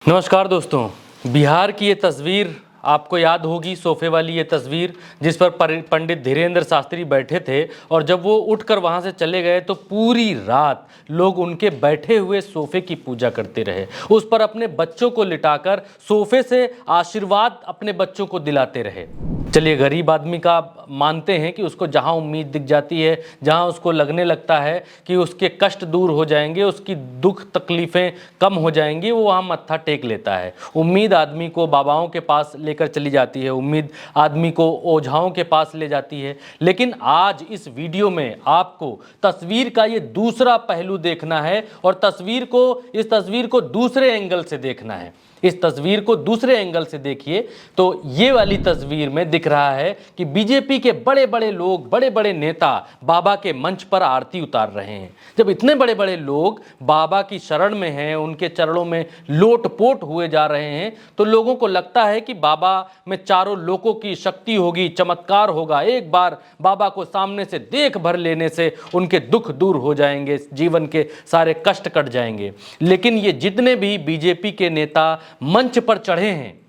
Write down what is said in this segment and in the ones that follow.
नमस्कार दोस्तों। बिहार की ये तस्वीर आपको याद होगी, सोफे वाली ये तस्वीर जिस पर पंडित धीरेन्द्र शास्त्री बैठे थे और जब वो उठकर वहाँ से चले गए तो पूरी रात लोग उनके बैठे हुए सोफे की पूजा करते रहे। उस पर अपने बच्चों को लिटाकर सोफे से आशीर्वाद अपने बच्चों को दिलाते रहे। चलिए, गरीब आदमी का मानते हैं कि उसको जहाँ उम्मीद दिख जाती है, जहाँ उसको लगने लगता है कि उसके कष्ट दूर हो जाएंगे, उसकी दुख तकलीफ़ें कम हो जाएंगी, वो वहाँ मत्था टेक लेता है। उम्मीद आदमी को बाबाओं के पास लेकर चली जाती है, उम्मीद आदमी को ओझाओं के पास ले जाती है। लेकिन आज इस वीडियो में आपको तस्वीर का ये दूसरा पहलू देखना है और इस तस्वीर को दूसरे एंगल से देखना है। इस तस्वीर को दूसरे एंगल से देखिए तो ये वाली तस्वीर में दिख रहा है कि बीजेपी के बड़े बड़े लोग, बड़े बड़े नेता बाबा के मंच पर आरती उतार रहे हैं। जब इतने बड़े बड़े लोग बाबा की शरण में हैं, उनके चरणों में लोटपोट हुए जा रहे हैं, तो लोगों को लगता है कि बाबा में चारों लोगों की शक्ति होगी, चमत्कार होगा। एक बार बाबा को सामने से देख भर लेने से उनके दुख दूर हो जाएंगे, जीवन के सारे कष्ट कट जाएंगे। लेकिन ये जितने भी बीजेपी के नेता मंच पर चढ़े हैं,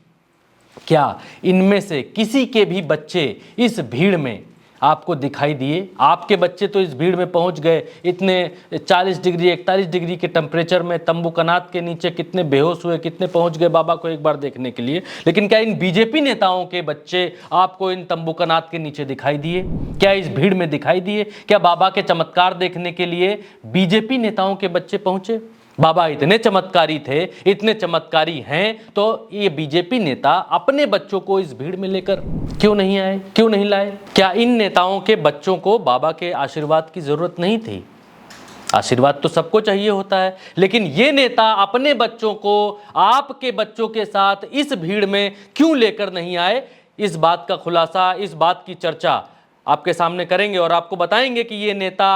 क्या इनमें से किसी के भी बच्चे इस भीड़ में आपको दिखाई दिए? आपके बच्चे तो इस भीड़ में पहुंच गए, इतने 40 डिग्री 41 डिग्री के टेम्परेचर में तंबू कनात के नीचे कितने बेहोश हुए, कितने पहुंच गए बाबा को एक बार देखने के लिए। लेकिन क्या इन बीजेपी नेताओं के बच्चे आपको इन तंबू कनात के नीचे दिखाई दिए? क्या इस भीड़ में दिखाई दिए? क्या बाबा के चमत्कार देखने के लिए बीजेपी नेताओं के बच्चे पहुंचे? बाबा इतने चमत्कारी थे, इतने चमत्कारी हैं, तो ये बीजेपी नेता अपने बच्चों को इस भीड़ में लेकर क्यों नहीं आए, क्यों नहीं लाए? क्या इन नेताओं के बच्चों को बाबा के आशीर्वाद की जरूरत नहीं थी? आशीर्वाद तो सबको चाहिए होता है, लेकिन ये नेता अपने बच्चों को आपके बच्चों के साथ इस भीड़ में क्यों लेकर नहीं आए? इस बात का खुलासा, इस बात की चर्चा आपके सामने करेंगे और आपको बताएंगे कि ये नेता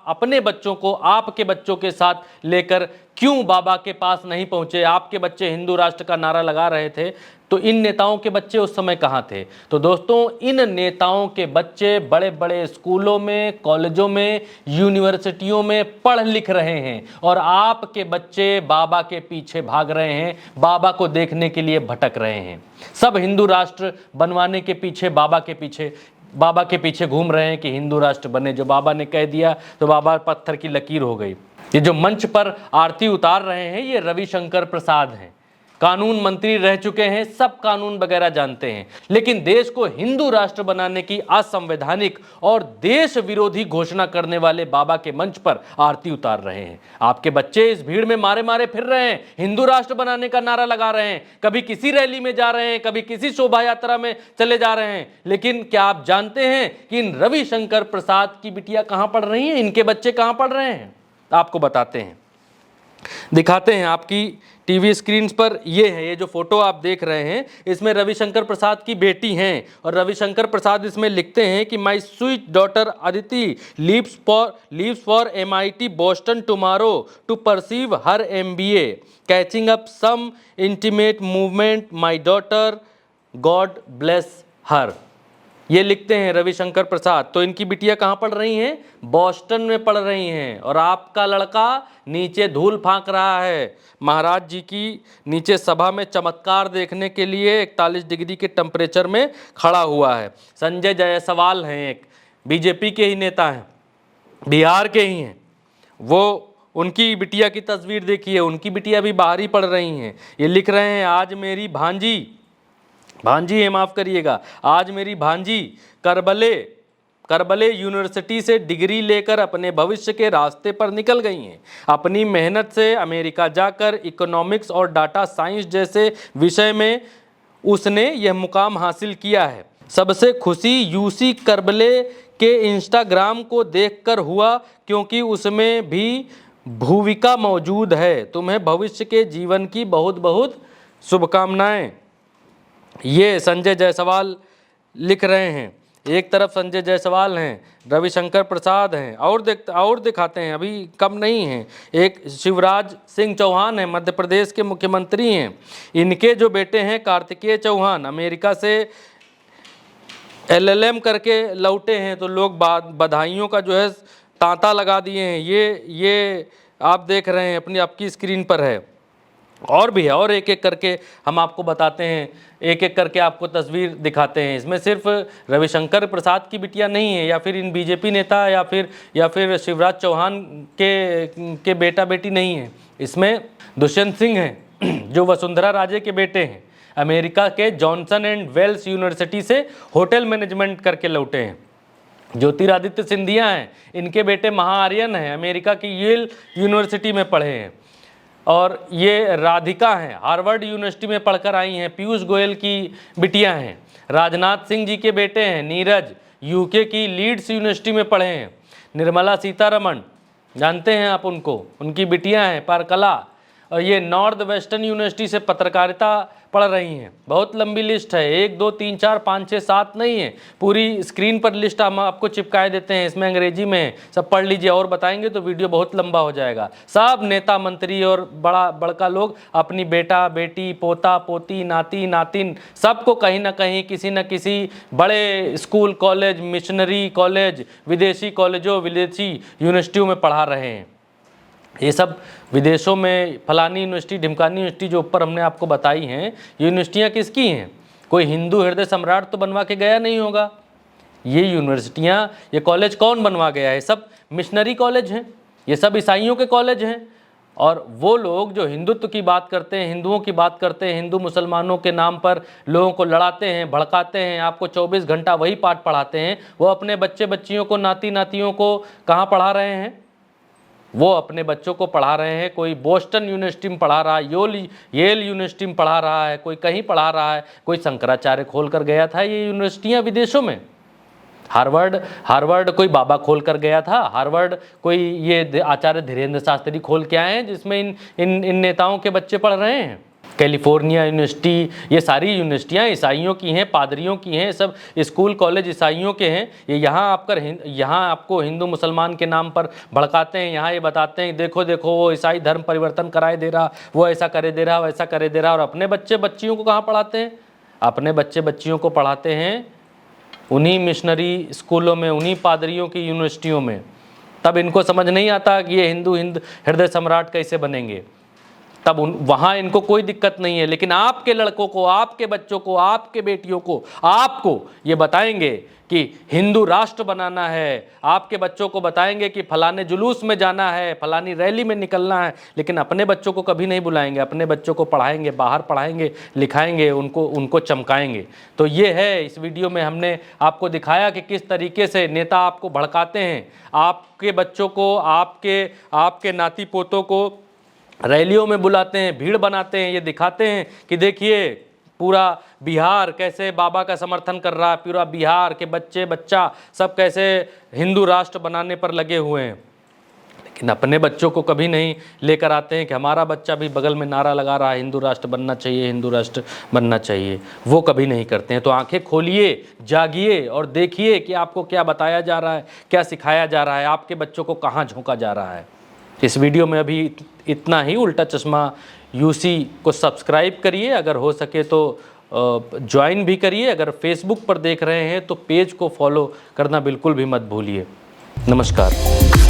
अपने बच्चों को आपके बच्चों के साथ लेकर क्यों बाबा के पास नहीं पहुंचे। आपके बच्चे हिंदू राष्ट्र का नारा लगा रहे थे, तो इन नेताओं के बच्चे उस समय कहां थे? तो दोस्तों, इन नेताओं के बच्चे बड़े बड़े स्कूलों में, कॉलेजों में, यूनिवर्सिटियों में पढ़ लिख रहे हैं और आपके बच्चे बाबा के पीछे भाग रहे हैं, बाबा को देखने के लिए भटक रहे हैं। सब हिंदू राष्ट्र बनवाने के पीछे, बाबा के पीछे घूम रहे हैं कि हिंदू राष्ट्र बने। जो बाबा ने कह दिया तो बाबा पत्थर की लकीर हो गई। ये जो मंच पर आरती उतार रहे हैं, ये रविशंकर प्रसाद हैं, कानून मंत्री रह चुके हैं, सब कानून वगैरह जानते हैं, लेकिन देश को हिंदू राष्ट्र बनाने की असंवैधानिक और देश विरोधी घोषणा करने वाले बाबा के मंच पर आरती उतार रहे हैं। आपके बच्चे इस भीड़ में मारे मारे फिर रहे हैं, हिंदू राष्ट्र बनाने का नारा लगा रहे हैं, कभी किसी रैली में जा रहे हैं, कभी किसी शोभा यात्रा में चले जा रहे हैं। लेकिन क्या आप जानते हैं कि इन रविशंकर प्रसाद की बिटिया कहां पढ़ रही हैं? इनके बच्चे कहां पढ़ रहे हैं? आपको बताते हैं, दिखाते हैं आपकी टीवी स्क्रीन पर। ये जो फोटो आप देख रहे हैं, इसमें रविशंकर प्रसाद की बेटी हैं और रविशंकर प्रसाद इसमें लिखते हैं कि my sweet daughter Aditi leaves for MIT Boston tomorrow to perceive her MBA, catching up some intimate movement, my daughter, God bless her. ये लिखते हैं रविशंकर प्रसाद। तो इनकी बिटिया कहाँ पढ़ रही हैं? बॉस्टन में पढ़ रही हैं। और आपका लड़का नीचे धूल फांक रहा है, महाराज जी की नीचे सभा में चमत्कार देखने के लिए 41 डिग्री के टेम्परेचर में खड़ा हुआ है। संजय जायसवाल हैं, एक बीजेपी के ही नेता हैं, बिहार के ही हैं, वो उनकी बिटिया की तस्वीर देखिए, उनकी बिटिया भी बाहर ही पढ़ रही हैं। ये लिख रहे हैं, आज मेरी भांजी है, माफ़ करिएगा, आज मेरी भांजी करबले यूनिवर्सिटी से डिग्री लेकर अपने भविष्य के रास्ते पर निकल गई हैं। अपनी मेहनत से अमेरिका जाकर इकोनॉमिक्स और डाटा साइंस जैसे विषय में उसने यह मुकाम हासिल किया है। सबसे खुशी यूसी करबले के इंस्टाग्राम को देखकर हुआ, क्योंकि उसमें भी भूविका मौजूद है। तुम्हें भविष्य के जीवन की बहुत बहुत शुभकामनाएं। ये संजय जायसवाल लिख रहे हैं। एक तरफ संजय जायसवाल हैं, रविशंकर प्रसाद हैं, और दिखाते हैं, अभी कम नहीं हैं, एक शिवराज सिंह चौहान हैं, मध्य प्रदेश के मुख्यमंत्री हैं। इनके जो बेटे हैं कार्तिकेय चौहान, अमेरिका से LLM करके लौटे हैं, तो लोग बधाइयों का जो है तांता लगा दिए हैं। ये आप देख रहे हैं, अपनी आपकी स्क्रीन पर है। और भी है, और एक एक करके हम आपको बताते हैं, एक एक करके आपको तस्वीर दिखाते हैं। इसमें सिर्फ रविशंकर प्रसाद की बिटिया नहीं है, या फिर इन बीजेपी नेता या फिर शिवराज चौहान के बेटा बेटी नहीं है। इसमें दुष्यंत सिंह हैं जो वसुंधरा राजे के बेटे हैं, अमेरिका के जॉनसन एंड वेल्स यूनिवर्सिटी से होटल मैनेजमेंट करके लौटे हैं। ज्योतिरादित्य सिंधिया हैं, इनके बेटे महाआर्यन हैं, अमेरिका की येल यूनिवर्सिटी में पढ़े हैं। और ये राधिका हैं, हार्वर्ड यूनिवर्सिटी में पढ़कर आई हैं। पीयूष गोयल की बिटियां हैं। राजनाथ सिंह जी के बेटे हैं नीरज, यूके की लीड्स यूनिवर्सिटी में पढ़े हैं। निर्मला सीतारमण, जानते हैं आप उनको, उनकी बिटियां हैं परकला, और ये नॉर्थ वेस्टर्न यूनिवर्सिटी से पत्रकारिता पढ़ रही हैं। बहुत लंबी लिस्ट है, 1 2 3 4 5 6 7 नहीं है, पूरी स्क्रीन पर लिस्ट हम आपको चिपकाए देते हैं, इसमें अंग्रेजी में है, सब पढ़ लीजिए। और बताएंगे तो वीडियो बहुत लंबा हो जाएगा। सब नेता मंत्री और बड़का लोग अपनी बेटा बेटी, पोता पोती, नाती नातिन, सबको कहीं ना कहीं किसी न किसी बड़े स्कूल, कॉलेज, मिशनरी कॉलेज, विदेशी कॉलेजों, विदेशी यूनिवर्सिटियों में पढ़ा रहे हैं। ये सब विदेशों में फलानी यूनिवर्सिटी, ढिमकानी यूनिवर्सिटी जो ऊपर हमने आपको बताई हैं, ये यूनिवर्सिटियाँ किसकी हैं? कोई हिंदू हृदय सम्राट तो बनवा के गया नहीं होगा। ये यूनिवर्सिटियाँ, ये कॉलेज कौन बनवा गया है? सब मिशनरी कॉलेज हैं, ये सब ईसाइयों के कॉलेज हैं। और वो लोग जो हिंदुत्व की बात करते हैं, हिंदुओं की बात करते हैं, हिंदू मुसलमानों के नाम पर लोगों को लड़ाते हैं, भड़काते हैं, आपको 24 घंटा वही पाठ पढ़ाते हैं, वो अपने बच्चे बच्चियों को, नाती नातियों को कहाँ पढ़ा रहे हैं? वो अपने बच्चों को पढ़ा रहे हैं, कोई बोस्टन यूनिवर्सिटी में पढ़ा रहा है, येल यूनिवर्सिटी में पढ़ा रहा है, कोई कहीं पढ़ा रहा है, कोई शंकराचार्य खोल कर गया था ये यूनिवर्सिटियाँ विदेशों में। हार्वर्ड कोई बाबा खोल कर गया था, हार्वर्ड कोई ये आचार्य धीरेन्द्र शास्त्री खोल के आए हैं जिसमें इन नेताओं के बच्चे पढ़ रहे हैं। कैलिफोर्निया यूनिवर्सिटी, ये सारी यूनिवर्सिटियाँ ईसाइयों की हैं, पादरियों की हैं, सब स्कूल कॉलेज ईसाइयों के हैं। ये यहाँ आपको हिंदू मुसलमान के नाम पर भड़काते हैं। यहाँ ये बताते हैं देखो देखो वो ईसाई धर्म परिवर्तन कराए दे रहा, वो ऐसा करे दे रहा, वैसा करे दे रहा। और अपने बच्चे बच्चियों को कहाँ पढ़ाते हैं? अपने बच्चे बच्चियों को पढ़ाते हैं उन्हीं मिशनरी स्कूलों में, उन्हीं पादरियों की यूनिवर्सिटियों में। तब इनको समझ नहीं आता कि ये हिंदू हृदय सम्राट कैसे बनेंगे, तब वहाँ इनको कोई दिक्कत नहीं है। लेकिन आपके लड़कों को, आपके बच्चों को, आपके बेटियों को, आपको ये बताएंगे कि हिंदू राष्ट्र बनाना है, आपके बच्चों को बताएंगे कि फलाने जुलूस में जाना है, फलानी रैली में निकलना है, लेकिन अपने बच्चों को कभी नहीं बुलाएंगे। अपने बच्चों को पढ़ाएंगे, बाहर पढ़ाएंगे, लिखाएंगे, उनको चमकाएंगे। तो ये है, इस वीडियो में हमने आपको दिखाया कि किस तरीके से नेता आपको भड़काते हैं, आपके बच्चों को, आपके नाती पोतों को रैलियों में बुलाते हैं, भीड़ बनाते हैं, ये दिखाते हैं कि देखिए पूरा बिहार कैसे बाबा का समर्थन कर रहा है, पूरा बिहार के बच्चे बच्चा सब कैसे हिंदू राष्ट्र बनाने पर लगे हुए हैं। लेकिन अपने बच्चों को कभी नहीं लेकर आते हैं कि हमारा बच्चा भी बगल में नारा लगा रहा है हिंदू राष्ट्र बनना चाहिए, हिंदू राष्ट्र बनना चाहिए, वो कभी नहीं करते हैं। तो आंखें खोलिए, जागिए और देखिए कि आपको क्या बताया जा रहा है, क्या सिखाया जा रहा है, आपके बच्चों को कहाँ झोंका जा रहा है। इस वीडियो में अभी इतना ही। उल्टा चश्मा यूसी को सब्सक्राइब करिए, अगर हो सके तो ज्वाइन भी करिए। अगर फेसबुक पर देख रहे हैं तो पेज को फॉलो करना बिल्कुल भी मत भूलिए। नमस्कार।